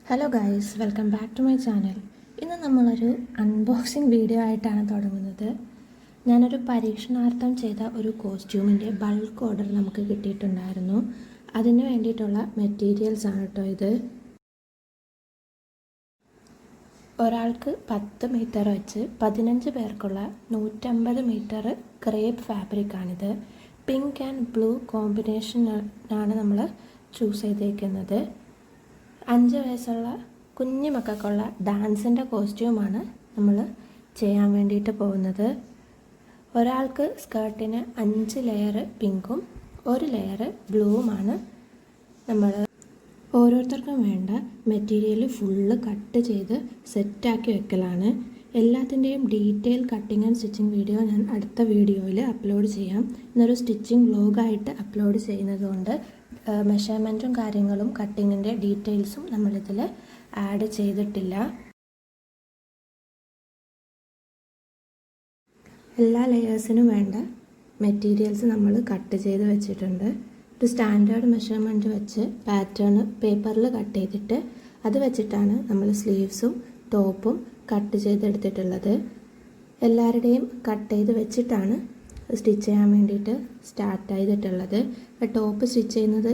Hello guys, welcome back to my channel. ഇന്ന് നമ്മളൊരു unboxing video ആയിട്ടാണ് തുടങ്ങുന്നത്. ഞാനൊരു പരീക്ഷണാർത്ഥം ചെയ്ത ഒരു കോസ്റ്റ്യൂമിൻ്റെ ബൾക്ക് ഓർഡർ നമുക്ക് കിട്ടിയിട്ടുണ്ടായിരുന്നു. അതിന് വേണ്ടിയിട്ടുള്ള മെറ്റീരിയൽസ് ആണ് കേട്ടോ ഇത്. ഒരാൾക്ക് 10 മീറ്റർ വെച്ച് 15 പേർക്കുള്ള 150 മീറ്റർ ക്രേപ്പ് ഫാബ്രിക്കാണിത്. പിങ്ക് ആൻഡ് ബ്ലൂ കോമ്പിനേഷനാണ് നമ്മൾ ചൂസ് ചെയ്തേക്കുന്നത്. 5 വയസ്സുള്ള കുഞ്ഞു മക്കൾക്കുള്ള ഡാൻസിൻ്റെ കോസ്റ്റ്യൂമാണ് നമ്മൾ ചെയ്യാൻ വേണ്ടിയിട്ട് പോകുന്നത്. ഒരാൾക്ക് സ്കേർട്ടിന് 5 ലെയർ പിങ്കും 1 ലെയർ ബ്ലൂവുമാണ്. നമ്മൾ ഓരോരുത്തർക്കും വേണ്ട മെറ്റീരിയൽ ഫുള്ള് കട്ട് ചെയ്ത് സെറ്റാക്കി വെക്കലാണ്. എല്ലാത്തിൻ്റെയും detail cutting and stitching video ഞാൻ അടുത്ത വീഡിയോയിൽ അപ്ലോഡ് ചെയ്യാം. ഇന്നൊരു സ്റ്റിച്ചിങ് വ്ലോഗായിട്ട് അപ്ലോഡ് ചെയ്യുന്നതുകൊണ്ട് മെഷർമെൻറ്റും കാര്യങ്ങളും കട്ടിങ്ങിൻ്റെ ഡീറ്റെയിൽസും നമ്മളിതിൽ ആഡ് ചെയ്തിട്ടില്ല. എല്ലാ ലെയേഴ്സിനും വേണ്ട മെറ്റീരിയൽസ് നമ്മൾ കട്ട് ചെയ്ത് വെച്ചിട്ടുണ്ട്. ഒരു സ്റ്റാൻഡേർഡ് മെഷർമെൻറ്റ് വെച്ച് പാറ്റേൺ പേപ്പറിൽ കട്ട് ചെയ്തിട്ട് അത് വെച്ചിട്ടാണ് നമ്മൾ സ്ലീവ്സും ടോപ്പും കട്ട് ചെയ്തെടുത്തിട്ടുള്ളത്. എല്ലാവരുടെയും കട്ട് ചെയ്ത് വെച്ചിട്ടാണ് സ്റ്റിച്ച് ചെയ്യാൻ വേണ്ടിയിട്ട് സ്റ്റാർട്ട് ചെയ്തിട്ടുള്ളത്. ടോപ്പ് സ്റ്റിച്ച് ചെയ്യുന്നത്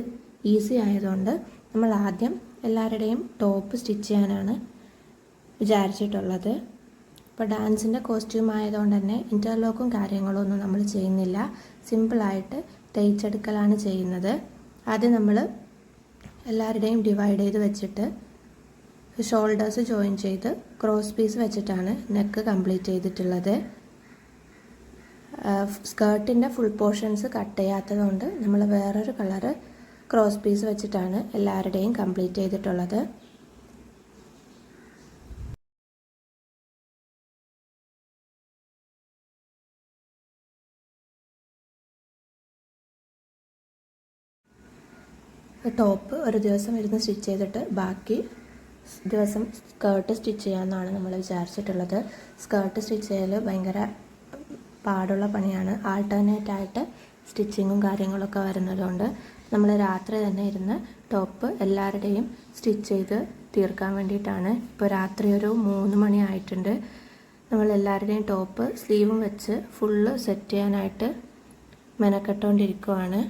ഈസി ആയതുകൊണ്ട് നമ്മൾ ആദ്യം എല്ലാവരുടെയും ടോപ്പ് സ്റ്റിച്ച് ചെയ്യാനാണ് വിചാരിച്ചിട്ടുള്ളത്. ഇപ്പോൾ ഡാൻസിൻ്റെ കോസ്റ്റ്യൂം ആയതുകൊണ്ട് തന്നെ ഇൻ്റർലോക്കും കാര്യങ്ങളും ഒന്നും നമ്മൾ ചെയ്യുന്നില്ല. സിമ്പിളായിട്ട് തയ്ച്ചെടുക്കലാണ് ചെയ്യുന്നത്. ആദ്യം നമ്മൾ എല്ലാവരുടെയും ഡിവൈഡ് ചെയ്ത് വെച്ചിട്ട് ഷോൾഡേഴ്സ് ജോയിൻ ചെയ്ത് ക്രോസ് പീസ് വെച്ചിട്ടാണ് നെക്ക് കംപ്ലീറ്റ് ചെയ്തിട്ടുള്ളത്. സ്കേർട്ടിൻ്റെ ഫുൾ പോർഷൻസ് കട്ട് ചെയ്യാത്തതുകൊണ്ട് നമ്മൾ വേറൊരു കളറ് ക്രോസ് പീസ് വെച്ചിട്ടാണ് എല്ലാവരുടെയും കംപ്ലീറ്റ് ചെയ്തിട്ടുള്ളത്. ടോപ്പ് ഒരു ദിവസം ഇരുന്ന് സ്റ്റിച്ച് ചെയ്തിട്ട് ബാക്കി ദിവസം സ്കേർട്ട് സ്റ്റിച്ച് ചെയ്യാമെന്നാണ് നമ്മൾ വിചാരിച്ചിട്ടുള്ളത്. സ്കേർട്ട് സ്റ്റിച്ച് ചെയ്യൽ ഭയങ്കര പാടുള്ള പണിയാണ്. ആൾട്ടർനേറ്റായിട്ട് സ്റ്റിച്ചിങ്ങും കാര്യങ്ങളൊക്കെ വരുന്നതുകൊണ്ട് നമ്മൾ രാത്രി തന്നെ ഇരുന്ന് ടോപ്പ് എല്ലാവരുടെയും സ്റ്റിച്ച് ചെയ്ത് തീർക്കാൻ വേണ്ടിയിട്ടാണ്. ഇപ്പോൾ രാത്രി ഒരു 3 മണി ആയിട്ടുണ്ട്. നമ്മൾ എല്ലാവരുടെയും ടോപ്പ് സ്ലീവും വെച്ച് ഫുള്ള് സെറ്റ് ചെയ്യാനായിട്ട് മെനക്കെട്ടുകൊണ്ടിരിക്കുവാണ്.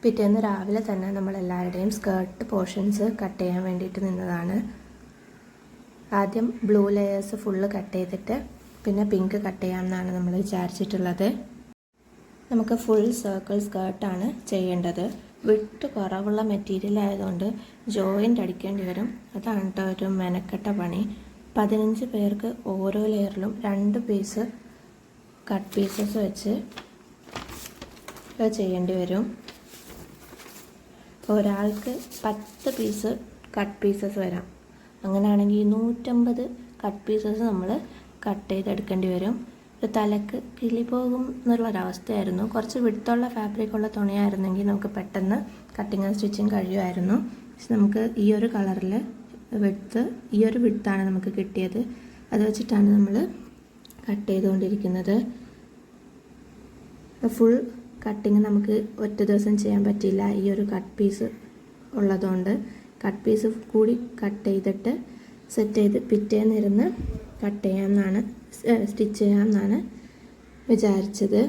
പിറ്റേന്ന് രാവിലെ തന്നെ നമ്മൾ എല്ലാവരുടെയും സ്കേർട്ട് പോർഷൻസ് കട്ട് ചെയ്യാൻ വേണ്ടിയിട്ട് നിന്നതാണ്. ആദ്യം ബ്ലൂ ലെയേഴ്സ് ഫുള്ള് കട്ട് ചെയ്തിട്ട് പിന്നെ പിങ്ക് കട്ട് ചെയ്യാമെന്നാണ് നമ്മൾ വിചാരിച്ചിട്ടുള്ളത്. നമുക്ക് ഫുൾ സർക്കിൾ സ്കേർട്ടാണ് ചെയ്യേണ്ടത്. വിട്ട് കുറവുള്ള മെറ്റീരിയൽ ആയതുകൊണ്ട് ജോയിൻ്റ് അടിക്കേണ്ടി വരും. അതാണ് കേട്ടോ ഒരു മെനക്കെട്ട പണി. 15 പേർക്ക് ഓരോ ലെയറിലും 2 പീസ് കട്ട് പീസസ് വെച്ച് ചെയ്യേണ്ടി വരും. ഒരാൾക്ക് 10 പീസ് കട്ട് പീസസ് വരാം. അങ്ങനെയാണെങ്കിൽ 150 കട്ട് പീസസ് നമ്മൾ കട്ട് ചെയ്തെടുക്കേണ്ടി വരും. ഒരു തലക്ക് കിളി പോകും എന്നുള്ളൊരവസ്ഥയായിരുന്നു. കുറച്ച് വിടുത്തുള്ള ഫാബ്രിക്കുള്ള തുണിയായിരുന്നെങ്കിൽ നമുക്ക് പെട്ടെന്ന് കട്ടിങ് ആൻഡ് സ്റ്റിച്ചിങ് കഴിയുമായിരുന്നു. പക്ഷെ നമുക്ക് ഈ ഒരു കളറിൽ ഈ ഒരു വിടുത്താണ് നമുക്ക് കിട്ടിയത്. അത് വെച്ചിട്ടാണ് നമ്മൾ കട്ട് ചെയ്തുകൊണ്ടിരിക്കുന്നത്. ഫുൾ കട്ടിങ് നമുക്ക് ഒറ്റ ദിവസം ചെയ്യാൻ പറ്റില്ല. ഈ ഒരു കട്ട് പീസ് ഉള്ളതുകൊണ്ട് കട്ട് പീസ് കൂടി കട്ട് ചെയ്തിട്ട് സെറ്റ് ചെയ്ത് പിറ്റേന്നിരുന്ന് കട്ട് ചെയ്യാമെന്നാണ് സ്റ്റിച്ച് ചെയ്യാമെന്നാണ് വിചാരിച്ചത്.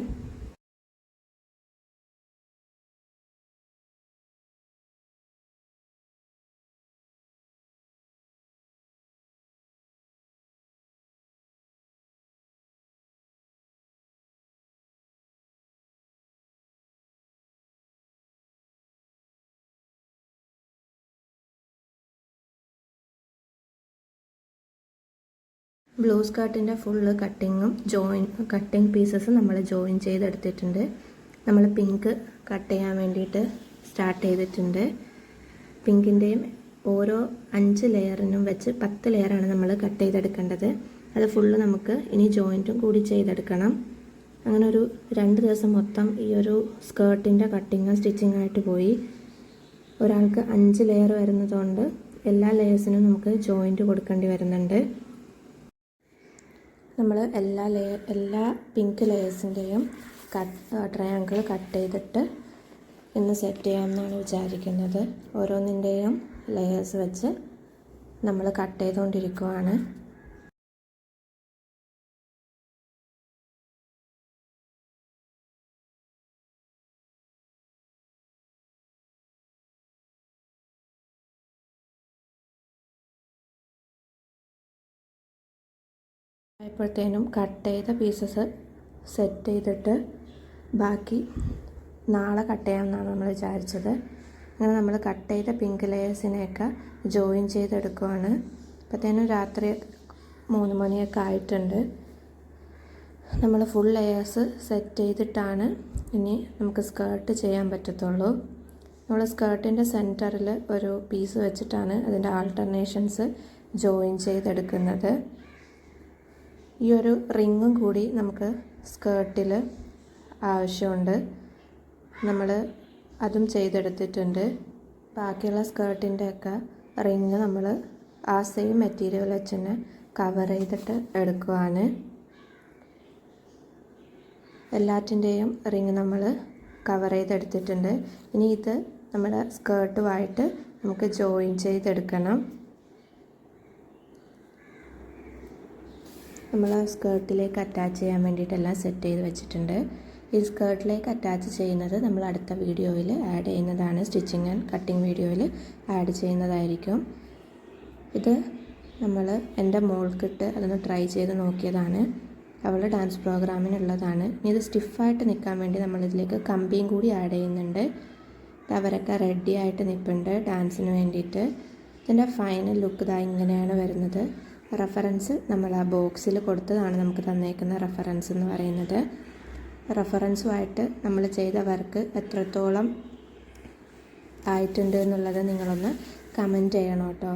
ബ്ലൂ സ്കേർട്ടിൻ്റെ ഫുള്ള് കട്ടിങ് പീസസ് നമ്മൾ ജോയിൻ ചെയ്തെടുത്തിട്ടുണ്ട്. നമ്മൾ പിങ്ക് കട്ട് ചെയ്യാൻ വേണ്ടിയിട്ട് സ്റ്റാർട്ട് ചെയ്തിട്ടുണ്ട്. പിങ്കിൻ്റെയും ഓരോ 5 ലെയറിനും വെച്ച് 10 ലെയറാണ് നമ്മൾ കട്ട് ചെയ്തെടുക്കേണ്ടത്. അത് ഫുള്ള് നമുക്ക് ഇനി ജോയിൻറ്റും കൂടി ചെയ്തെടുക്കണം. അങ്ങനെ ഒരു 2 ദിവസം മൊത്തം ഈ ഒരു സ്കേർട്ടിൻ്റെ കട്ടിങ്ങും സ്റ്റിച്ചിങ് ആയിട്ട് പോയി. ഒരാൾക്ക് 5 ലെയർ വരുന്നതുകൊണ്ട് എല്ലാ ലെയേഴ്സിനും നമുക്ക് ജോയിൻറ്റ് കൊടുക്കേണ്ടി വരുന്നുണ്ട്. നമ്മൾ എല്ലാ പിങ്ക് ലെയേഴ്സിൻ്റെയും ട്രയാങ്കിൾ കട്ട് ചെയ്തിട്ട് ഇന്ന് സെറ്റ് ചെയ്യാമെന്നാണ് വിചാരിക്കുന്നത്. ഓരോന്നിൻ്റെയും ലെയേഴ്സ് വെച്ച് നമ്മൾ കട്ട് ചെയ്തുകൊണ്ടിരിക്കുകയാണ്. ആയപ്പോഴത്തേനും കട്ട് ചെയ്ത പീസസ് സെറ്റ് ചെയ്തിട്ട് ബാക്കി നാളെ കട്ട് ചെയ്യാമെന്നാണ് നമ്മൾ വിചാരിച്ചത്. അങ്ങനെ നമ്മൾ കട്ട് ചെയ്ത പിങ്ക് ലെയേഴ്സിനെയൊക്കെ ജോയിൻ ചെയ്തെടുക്കുവാണ്. അപ്പോഴത്തേനും രാത്രി 3 മണിയൊക്കെ ആയിട്ടുണ്ട്. നമ്മൾ ഫുൾ ലെയേഴ്സ് സെറ്റ് ചെയ്തിട്ടാണ് ഇനി നമുക്ക് സ്കേർട്ട് ചെയ്യാൻ പറ്റത്തുള്ളൂ. നമ്മൾ സ്കേർട്ടിൻ്റെ സെൻറ്ററിൽ ഒരു പീസ് വെച്ചിട്ടാണ് അതിൻ്റെ ആൾട്ടർനേഷൻസ് ജോയിൻ ചെയ്തെടുക്കുന്നത്. ഈ ഒരു റിങ്ങും കൂടി നമുക്ക് സ്കേർട്ടിൽ ആവശ്യമുണ്ട്. നമ്മൾ അതും ചെയ്തെടുത്തിട്ടുണ്ട്. ബാക്കിയുള്ള സ്കേർട്ടിൻ്റെയൊക്കെ റിങ് നമ്മൾ ആ സെയിം മെറ്റീരിയൽ വെച്ച് തന്നെ കവർ ചെയ്തിട്ട് എടുക്കുവാണ്. എല്ലാറ്റിൻ്റെയും റിങ് നമ്മൾ കവർ ചെയ്തെടുത്തിട്ടുണ്ട്. ഇനി ഇത് നമ്മുടെ സ്കേർട്ടുമായിട്ട് നമുക്ക് ജോയിൻ ചെയ്തെടുക്കണം. നമ്മൾ സ്കേർട്ടിലേക്ക് അറ്റാച്ച് ചെയ്യാൻ വേണ്ടിയിട്ടെല്ലാം സെറ്റ് ചെയ്ത് വെച്ചിട്ടുണ്ട്. ഈ സ്കേർട്ടിലേക്ക് അറ്റാച്ച് ചെയ്യുന്നത് നമ്മൾ അടുത്ത വീഡിയോയിൽ ആഡ് ചെയ്യുന്നതാണ്. സ്റ്റിച്ചിങ് ആൻഡ് കട്ടിങ് വീഡിയോയിൽ ആഡ് ചെയ്യുന്നതായിരിക്കും. ഇത് നമ്മൾ എൻ്റെ മോൾക്കിട്ട് അതൊന്ന് ട്രൈ ചെയ്ത് നോക്കിയതാണ്. അവൾ ഡാൻസ് പ്രോഗ്രാമിനുള്ളതാണ്. ഇനി ഇത് സ്റ്റിഫായിട്ട് നിൽക്കാൻ വേണ്ടി നമ്മളിതിലേക്ക് കമ്പിയും കൂടി ആഡ് ചെയ്യുന്നുണ്ട്. അവരൊക്കെ റെഡി ആയിട്ട് നിൽപ്പുണ്ട് ഡാൻസിന് വേണ്ടിയിട്ട്. ഇതിൻ്റെ ഫൈനൽ ലുക്ക് ഇതാ ഇങ്ങനെയാണ് വരുന്നത്. റെഫറൻസ് നമ്മൾ ആ ബോക്സിൽ കൊടുത്തതാണ് നമുക്ക് തന്നേക്കുന്ന റെഫറൻസ് എന്ന് പറയുന്നത്. റെഫറൻസുമായിട്ട് നമ്മൾ ചെയ്ത വർക്ക് എത്രത്തോളം ആയിട്ടുണ്ട് എന്നുള്ളത് നിങ്ങളൊന്ന് കമൻറ്റ് ചെയ്യണം കേട്ടോ.